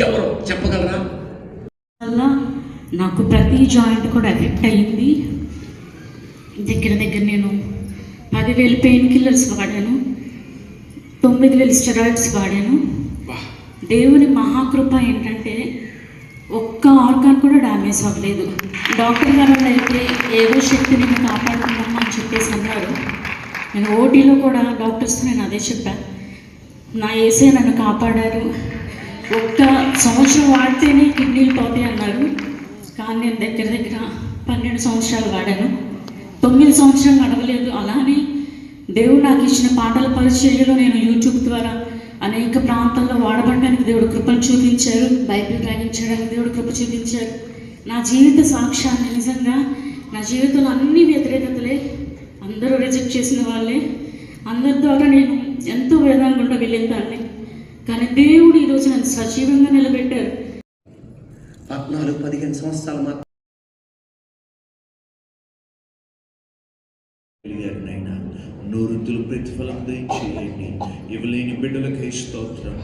ఎవరు చెప్పగలరా? వల్ల నాకు ప్రతి జాయింట్ కూడా ఎఫెక్ట్ అయ్యింది. దగ్గర నేను 10,000 పెయిన్ కిల్లర్స్ వాడాను, 9,000 స్టెరాయిడ్స్ వాడాను. దేవుని మహాకృప ఏంటంటే ఒక్క ఆర్గాన్ కూడా డ్యామేజ్ అవ్వలేదు. డాక్టర్ గారు అయితే ఏదో శక్తి నేను కాపాడుకుందామా అని చెప్పేసి అన్నారు. నేను ఓటీలో కూడా డాక్టర్స్తో నేను అదే చెప్పాను, నా ఏసే నన్ను కాపాడారు. ఒక్క సంవత్సరం వాడితేనే కిడ్నీలు పోతాయి అన్నారు. కానీ నేను దగ్గర 12 సంవత్సరాలు వాడాను. 9 సంవత్సరాలు నడవలేదు. అలానే దేవుడు నాకు ఇచ్చిన పాటల పరిచర్యలో నేను యూట్యూబ్ ద్వారా అనేక ప్రాంతాల్లో వాడబడడానికి దేవుడు కృపను చూపించారు. బైబిల్ గ్రహించడానికి దేవుడు కృప చూపించారు. నా జీవిత సాక్ష్యాన్ని నిజంగా నా జీవితంలో అన్ని వ్యతిరేకతలే, అందరూ రిజెక్ట్ చేసిన వాళ్ళే, అందరి ద్వారా నేను ఎంతో వేదంగా గుండా వెళ్ళిన దాన్ని. కానీ దేవుడు ఈరోజు నన్ను సజీవంగా నిలబెట్టారు. 14-15 సంవత్సరాలు మాత్రం నూరుతులు ప్రతిఫలం దయచేయండి. ఇవ్వలేని బిడ్డలకై స్తోత్రం.